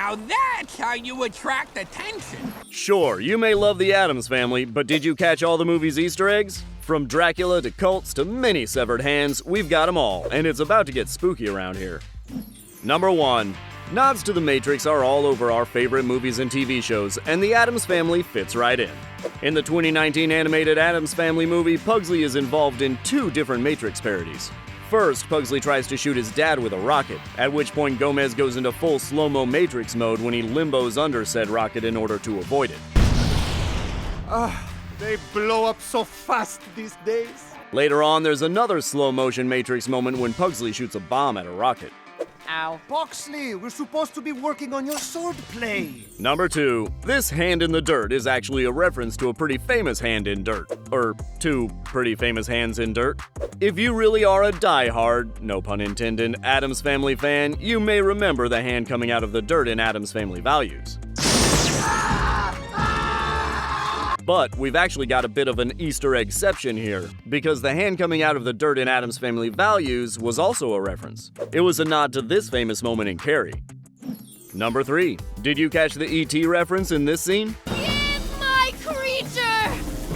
Now that's how you attract attention. Sure, you may love the Addams Family, but did you catch all the movie's Easter eggs? From Dracula to cults to many severed hands, we've got them all, and it's about to get spooky around here. Number 1. Nods to the Matrix are all over our favorite movies and TV shows, and the Addams Family fits right in. In the 2019 animated Addams Family movie, Pugsley is involved in 2 different Matrix parodies. First, Pugsley tries to shoot his dad with a rocket, at which point Gomez goes into full slow-mo Matrix mode when he limbos under said rocket in order to avoid it. They blow up so fast these days. Later on, there's another slow-motion Matrix moment when Pugsley shoots a bomb at a rocket. Ow. Pugsley, we're supposed to be working on your sword play. Number 2. This hand in the dirt is actually a reference to a pretty famous hand in dirt. Or 2 pretty famous hands in dirt. If you really are a die-hard, no pun intended, Addams Family fan, you may remember the hand coming out of the dirt in Addams Family Values. But we've actually got a bit of an Easter eggception here, because the hand coming out of the dirt in Addams Family Values was also a reference. It was a nod to this famous moment in Carrie. Number 3. Did you catch the E.T. reference in this scene? Give my creature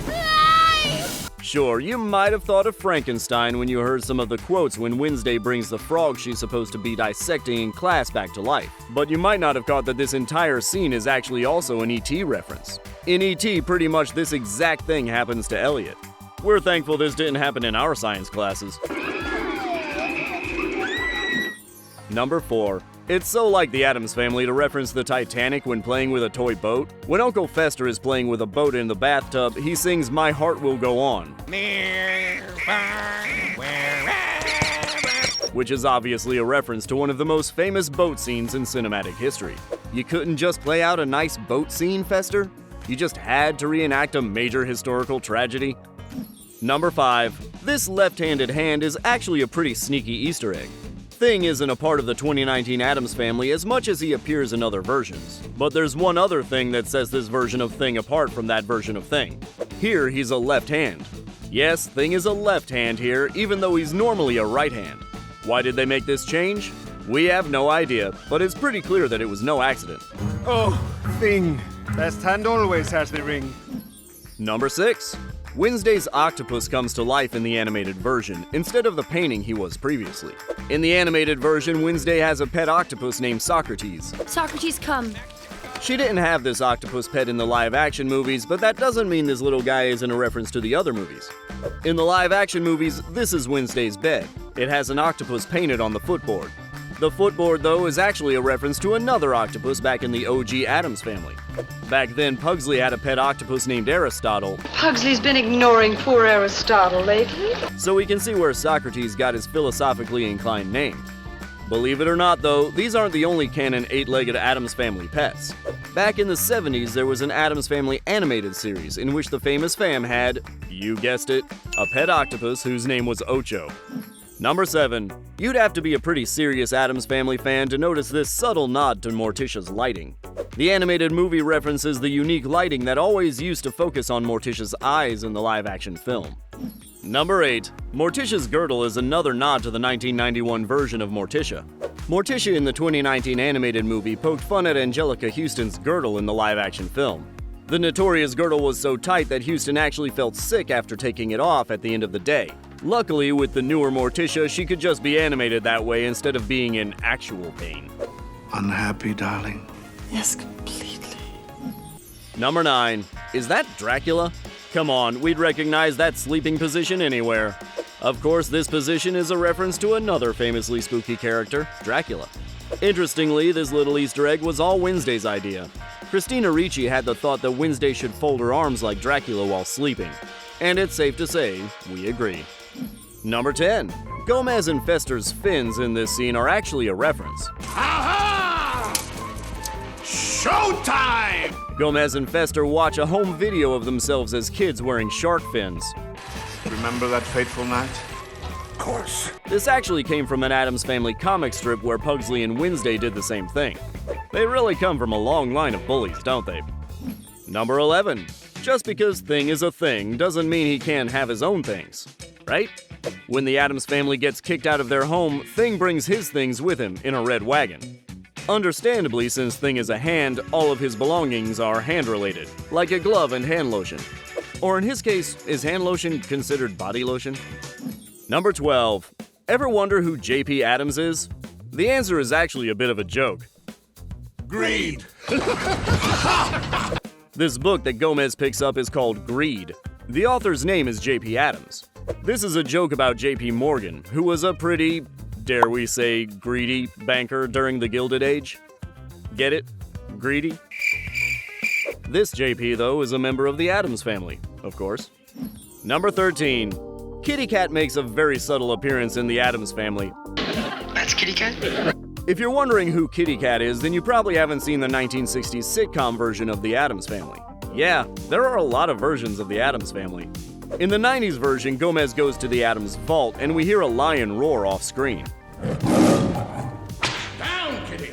life! Sure, you might have thought of Frankenstein when you heard some of the quotes when Wednesday brings the frog she's supposed to be dissecting in class back to life. But you might not have caught that this entire scene is actually also an E.T. reference. In E.T., pretty much this exact thing happens to Elliot. We're thankful this didn't happen in our science classes. Number 4. It's so like the Addams Family to reference the Titanic when playing with a toy boat. When Uncle Fester is playing with a boat in the bathtub, he sings "My Heart Will Go On," which is obviously a reference to one of the most famous boat scenes in cinematic history. You couldn't just play out a nice boat scene, Fester? You just had to reenact a major historical tragedy? Number 5. This left-handed hand is actually a pretty sneaky Easter egg. Thing isn't a part of the 2019 Addams Family as much as he appears in other versions. But there's one other thing that sets this version of Thing apart from that version of Thing. Here, he's a left hand. Yes, Thing is a left hand here, even though he's normally a right hand. Why did they make this change? We have no idea, but it's pretty clear that it was no accident. Oh, Thing. Best hand always has the ring. Number 6. Wednesday's Octopus comes to life in the animated version, instead of the painting he was previously. In the animated version, Wednesday has a pet octopus named Socrates. Socrates, come. She didn't have this octopus pet in the live-action movies, but that doesn't mean this little guy isn't a reference to the other movies. In the live-action movies, this is Wednesday's bed. It has an octopus painted on the footboard. The footboard, though, is actually a reference to another octopus back in the OG Addams Family. Back then, Pugsley had a pet octopus named Aristotle. Pugsley's been ignoring poor Aristotle lately. So we can see where Socrates got his philosophically inclined name. Believe it or not, though, these aren't the only canon 8-legged Addams Family pets. Back in the 70s, there was an Addams Family animated series in which the famous fam had, you guessed it, a pet octopus whose name was Ocho. Number 7. You'd have to be a pretty serious Addams Family fan to notice this subtle nod to Morticia's lighting. The animated movie references the unique lighting that always used to focus on Morticia's eyes in the live-action film. Number 8. Morticia's girdle is another nod to the 1991 version of Morticia. Morticia in the 2019 animated movie poked fun at Angelica Houston's girdle in the live-action film. The notorious girdle was so tight that Houston actually felt sick after taking it off at the end of the day. Luckily, with the newer Morticia, she could just be animated that way instead of being in actual pain. Unhappy, darling? Yes, completely. Number 9. Is that Dracula? Come on, we'd recognize that sleeping position anywhere. Of course, this position is a reference to another famously spooky character, Dracula. Interestingly, this little Easter egg was all Wednesday's idea. Christina Ricci had the thought that Wednesday should fold her arms like Dracula while sleeping. And it's safe to say, we agree. Number 10. Gomez and Fester's fins in this scene are actually a reference. Aha! Showtime! Gomez and Fester watch a home video of themselves as kids wearing shark fins. Remember that fateful night? Of course. This actually came from an Addams Family comic strip where Pugsley and Wednesday did the same thing. They really come from a long line of bullies, don't they? Number 11. Just because Thing is a thing doesn't mean he can't have his own things, right? When the Addams Family gets kicked out of their home, Thing brings his things with him in a red wagon. Understandably, since Thing is a hand, all of his belongings are hand-related, like a glove and hand lotion. Or in his case, is hand lotion considered body lotion? Number 12. Ever wonder who J.P. Addams is? The answer is actually a bit of a joke. Greed. This book that Gomez picks up is called Greed. The author's name is J.P. Addams. This is a joke about J.P. Morgan, who was a pretty, dare we say, greedy banker during the Gilded Age. Get it? Greedy? This J.P., though, is a member of the Addams family, of course. Number 13. Kitty Cat makes a very subtle appearance in the Addams family. That's Kitty Cat? If you're wondering who Kitty Cat is, then you probably haven't seen the 1960s sitcom version of the Addams family. Yeah, there are a lot of versions of the Addams family. In the 90s version, Gomez goes to the Addams vault and we hear a lion roar off screen. Down, kitty.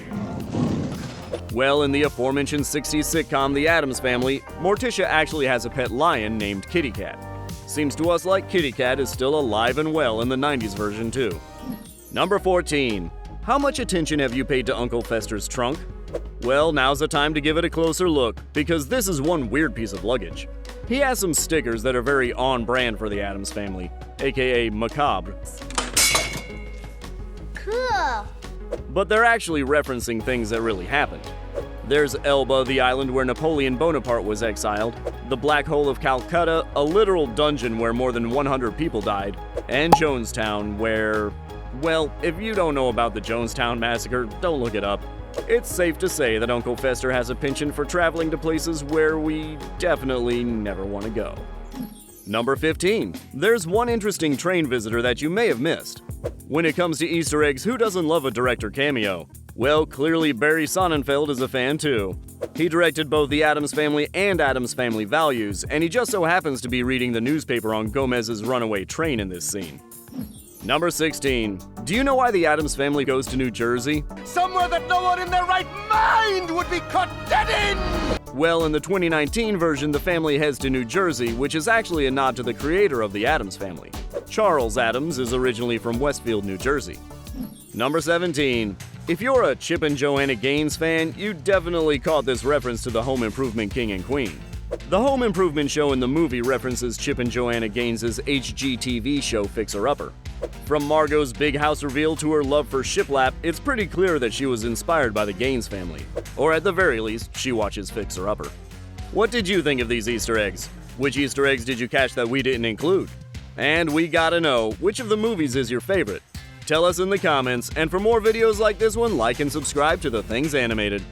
Well, in the aforementioned 60s sitcom The Addams Family, Morticia actually has a pet lion named Kitty Cat. Seems to us like Kitty Cat is still alive and well in the 90s version too. Number 14. How much attention have you paid to Uncle Fester's trunk? Well, now's the time to give it a closer look, because this is one weird piece of luggage. He has some stickers that are very on-brand for the Addams family, aka macabre. Cool. But they're actually referencing things that really happened. There's Elba, the island where Napoleon Bonaparte was exiled, the Black Hole of Calcutta, a literal dungeon where more than 100 people died, and Jonestown, where... well, if you don't know about the Jonestown Massacre, don't look it up. It's safe to say that Uncle Fester has a penchant for traveling to places where we definitely never want to go. Number 15. There's one interesting train visitor that you may have missed. When it comes to Easter eggs, who doesn't love a director cameo? Well, clearly Barry Sonnenfeld is a fan too. He directed both The Addams Family and Addams Family Values, and he just so happens to be reading the newspaper on Gomez's runaway train in this scene. Number 16. Do you know why the Addams family goes to New Jersey? Somewhere that no one in their right mind would be caught dead in! Well, in the 2019 version, the family heads to New Jersey, which is actually a nod to the creator of the Addams family. Charles Addams is originally from Westfield, New Jersey. Number 17. If you're a Chip and Joanna Gaines fan, you definitely caught this reference to the Home Improvement King and Queen. The Home Improvement show in the movie references Chip and Joanna Gaines' HGTV show Fixer Upper. From Margot's big house reveal to her love for shiplap, it's pretty clear that she was inspired by the Gaines family. Or at the very least, she watches Fixer Upper. What did you think of these Easter eggs? Which Easter eggs did you catch that we didn't include? And we gotta know, which of the movies is your favorite? Tell us in the comments, and for more videos like this one, like and subscribe to The Things Animated.